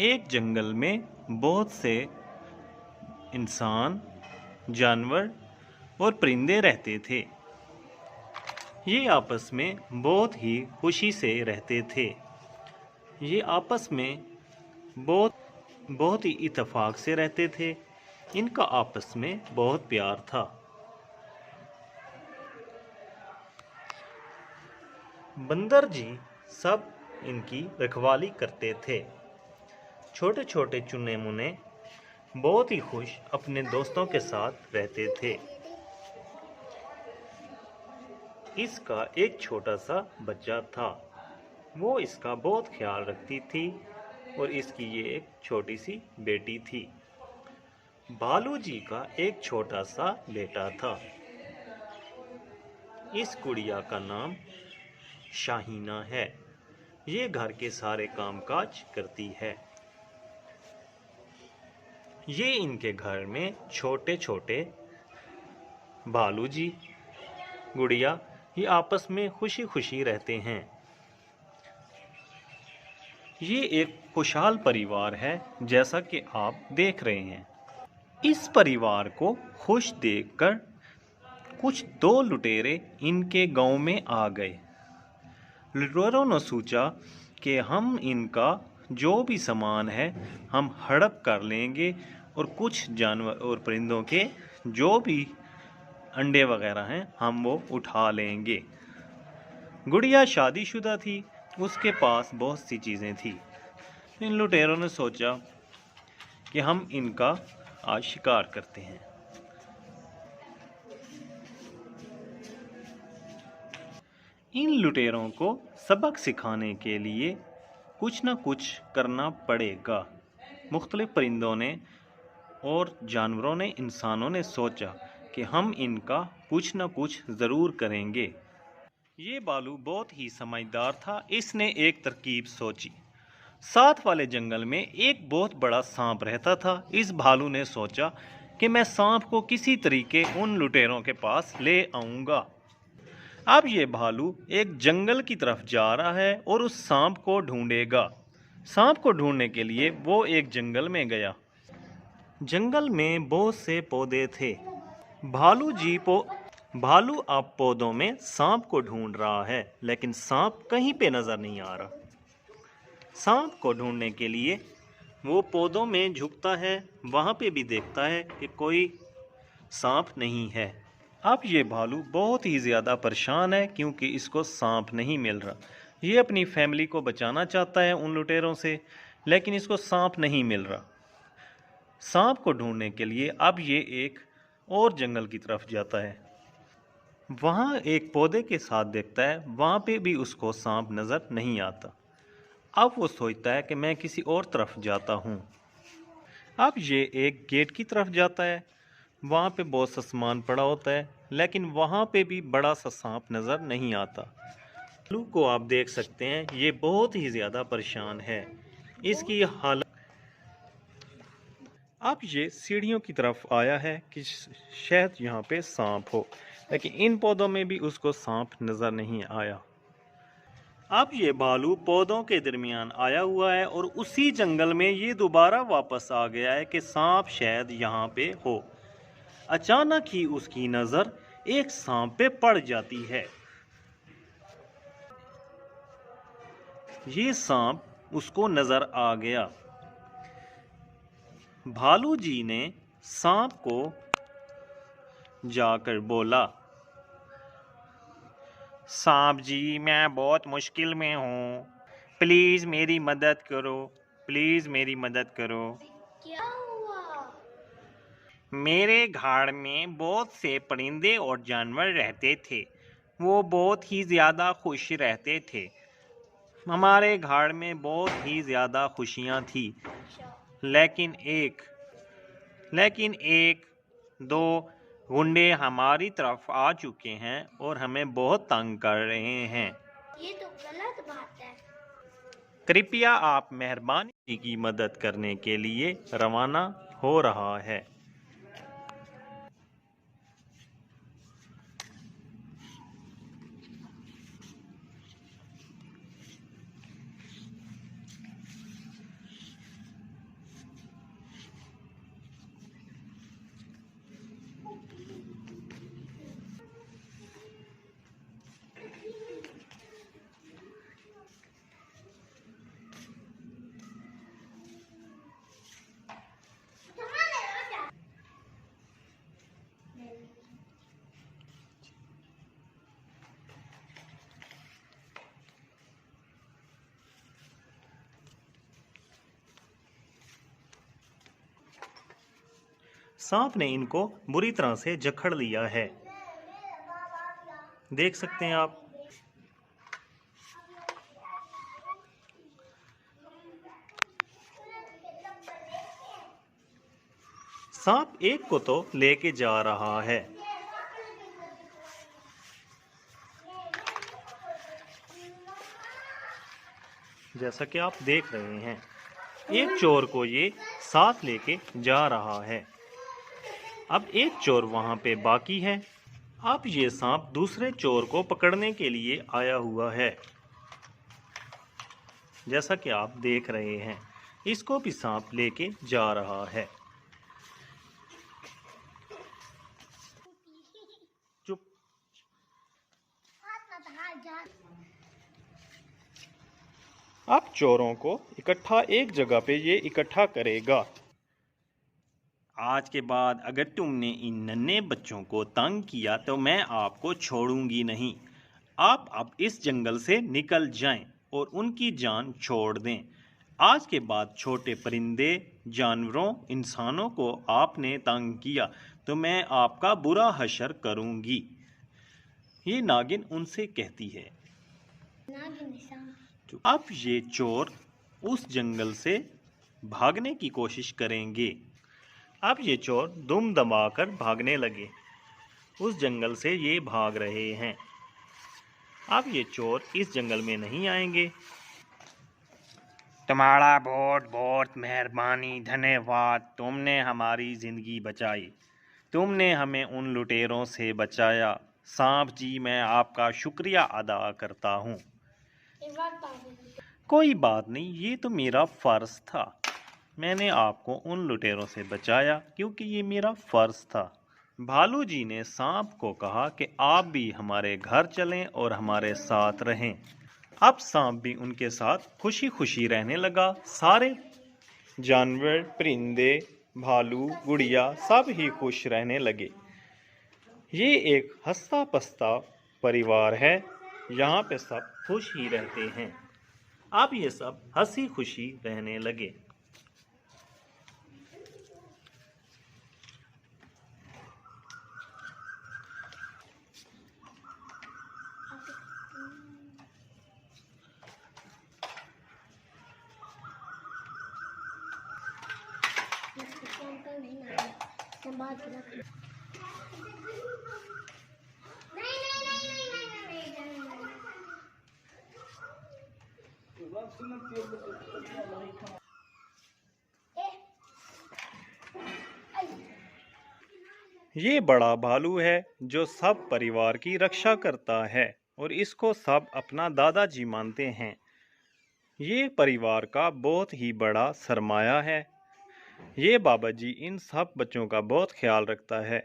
एक जंगल में बहुत से इंसान, जानवर और परिंदे रहते थे। ये आपस में बहुत ही खुशी से रहते थे। ये आपस में बहुत ही इत्तेफाक से रहते थे। इनका आपस में बहुत प्यार था। बंदर जी सब इनकी रखवाली करते थे। छोटे छोटे चुन्ने मुन्ने बहुत ही खुश अपने दोस्तों के साथ रहते थे। इसका एक छोटा सा बच्चा था। वो इसका बहुत ख्याल रखती थी और इसकी ये एक छोटी सी बेटी थी। भालू जी का एक छोटा सा बेटा था। इस गुड़िया का नाम शाहीना है। ये घर के सारे कामकाज करती है। ये इनके घर में छोटे छोटे भालू जी, गुड़िया ये आपस में खुशी खुशी रहते हैं। ये एक खुशहाल परिवार है, जैसा कि आप देख रहे हैं। इस परिवार को खुश देखकर कुछ दो लुटेरे इनके गांव में आ गए। लुटेरों ने सोचा कि हम इनका जो भी सामान है हम हड़प कर लेंगे और कुछ जानवर और परिंदों के जो भी अंडे वगैरह हैं हम वो उठा लेंगे। गुड़िया शादीशुदा थी, उसके पास बहुत सी चीज़ें थी। इन लुटेरों ने सोचा कि हम इनका आज शिकार करते हैं। इन लुटेरों को सबक सिखाने के लिए कुछ न कुछ करना पड़ेगा। मुख्तलिफ परिंदों ने और जानवरों ने, इंसानों ने सोचा कि हम इनका कुछ न कुछ ज़रूर करेंगे। ये भालू बहुत ही समझदार था। इसने एक तरकीब सोची। साथ वाले जंगल में एक बहुत बड़ा सांप रहता था। इस भालू ने सोचा कि मैं सांप को किसी तरीके उन लुटेरों के पास ले आऊँगा। अब ये भालू एक जंगल की तरफ जा रहा है और उस सांप को ढूंढेगा। सांप को ढूंढने के लिए वो एक जंगल में गया। जंगल में बहुत से पौधे थे। भालू अब पौधों में सांप को ढूंढ रहा है, लेकिन सांप कहीं पे नजर नहीं आ रहा। सांप को ढूंढने के लिए वो पौधों में झुकता है, वहां पे भी देखता है कि कोई सांप नहीं है। अब ये भालू बहुत ही ज़्यादा परेशान है क्योंकि इसको सांप नहीं मिल रहा। ये अपनी फैमिली को बचाना चाहता है उन लुटेरों से, लेकिन इसको सांप नहीं मिल रहा। सांप को ढूंढने के लिए अब ये एक और जंगल की तरफ जाता है। वहाँ एक पौधे के साथ देखता है, वहाँ पे भी उसको सांप नज़र नहीं आता। अब वो सोचता है कि मैं किसी और तरफ जाता हूँ। अब ये एक गेट की तरफ जाता है। वहाँ पे बहुत सा सामान पड़ा होता है, लेकिन वहाँ पे भी बड़ा सा सांप नज़र नहीं आता। भालू को आप देख सकते हैं, ये बहुत ही ज़्यादा परेशान है। इसकी हालत। अब ये सीढ़ियों की तरफ आया है कि शायद यहाँ पे सांप हो, लेकिन इन पौधों में भी उसको सांप नज़र नहीं आया। अब ये भालू पौधों के दरमियान आया हुआ है और उसी जंगल में ये दोबारा वापस आ गया है कि सांप शायद यहाँ पे हो। अचानक ही उसकी नज़र एक सांप पे पड़ जाती है। ये सांप उसको नज़र आ गया। भालू जी ने सांप को जाकर बोला, सांप जी मैं बहुत मुश्किल में हूँ, प्लीज़ मेरी मदद करो, प्लीज़ मेरी मदद करो। क्या हुआ? मेरे घर में बहुत से परिंदे और जानवर रहते थे। वो बहुत ही ज़्यादा खुश रहते थे। हमारे घर में बहुत ही ज़्यादा खुशियाँ थी, लेकिन एक दो गुंडे हमारी तरफ आ चुके हैं और हमें बहुत तंग कर रहे हैं। ये तो गलत बात है। कृपया आप मेहरबानी की मदद करने के लिए रवाना हो रहा है। सांप ने इनको बुरी तरह से जकड़ लिया है। देख सकते हैं आप। सांप एक को तो लेके जा रहा है। जैसा कि आप देख रहे हैं, एक चोर को ये साथ लेके जा रहा है। अब एक चोर वहां पे बाकी है। अब ये सांप दूसरे चोर को पकड़ने के लिए आया हुआ है। जैसा कि आप देख रहे हैं, इसको भी सांप लेके जा रहा है। चुप। अब चोरों को इकट्ठा एक जगह पे ये इकट्ठा करेगा। आज के बाद अगर तुमने इन नन्हे बच्चों को तंग किया तो मैं आपको छोड़ूंगी नहीं। आप अब इस जंगल से निकल जाएं और उनकी जान छोड़ दें। आज के बाद छोटे परिंदे, जानवरों, इंसानों को आपने तंग किया तो मैं आपका बुरा हशर करूंगी। ये नागिन उनसे कहती है। अब ये चोर उस जंगल से भागने की कोशिश करेंगे। अब ये चोर दुम दबाकर भागने लगे। उस जंगल से ये भाग रहे हैं। अब ये चोर इस जंगल में नहीं आएंगे। तुम्हारा बहुत बहुत मेहरबानी, धन्यवाद। तुमने हमारी जिंदगी बचाई। तुमने हमें उन लुटेरों से बचाया। सांप जी, मैं आपका शुक्रिया अदा करता हूँ। कोई बात नहीं, ये तो मेरा फर्ज था। मैंने आपको उन लुटेरों से बचाया क्योंकि ये मेरा फर्ज था। भालू जी ने सांप को कहा कि आप भी हमारे घर चलें और हमारे साथ रहें। अब सांप भी उनके साथ खुशी खुशी रहने लगा। सारे जानवर, परिंदे, भालू, गुड़िया सब ही खुश रहने लगे। ये एक हंसता पसता परिवार है। यहाँ पे सब खुश ही रहते हैं। अब ये सब हंसी खुशी रहने लगे। ये बड़ा भालू है जो सब परिवार की रक्षा करता है और इसको सब अपना दादाजी मानते हैं। ये परिवार का बहुत ही बड़ा सरमाया है। ये बाबा जी इन सब बच्चों का बहुत ख्याल रखता है।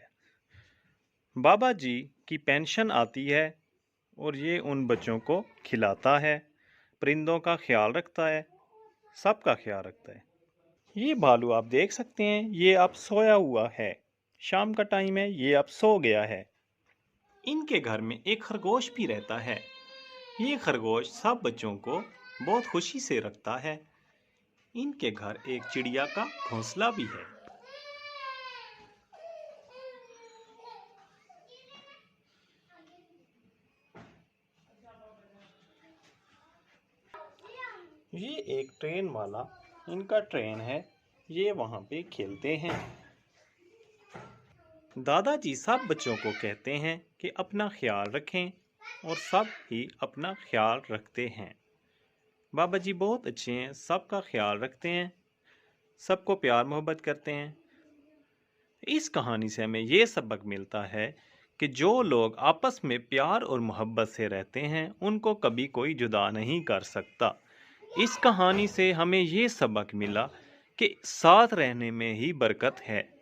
बाबा जी की पेंशन आती है और ये उन बच्चों को खिलाता है, परिंदों का ख्याल रखता है, सबका ख्याल रखता है। ये भालू आप देख सकते हैं, ये अब सोया हुआ है। शाम का टाइम है, ये अब सो गया है। इनके घर में एक खरगोश भी रहता है। ये खरगोश सब बच्चों को बहुत खुशी से रखता है। इनके घर एक चिड़िया का घोंसला भी है। ये एक ट्रेन वाला इनका ट्रेन है। ये वहाँ पे खेलते हैं। दादाजी सब बच्चों को कहते हैं कि अपना ख्याल रखें और सब ही अपना ख्याल रखते हैं। बाबा जी बहुत अच्छे हैं, सबका ख्याल रखते हैं, सबको प्यार मोहब्बत करते हैं। इस कहानी से हमें ये सबक मिलता है कि जो लोग आपस में प्यार और मोहब्बत से रहते हैं उनको कभी कोई जुदा नहीं कर सकता। इस कहानी से हमें ये सबक मिला कि साथ रहने में ही बरकत है।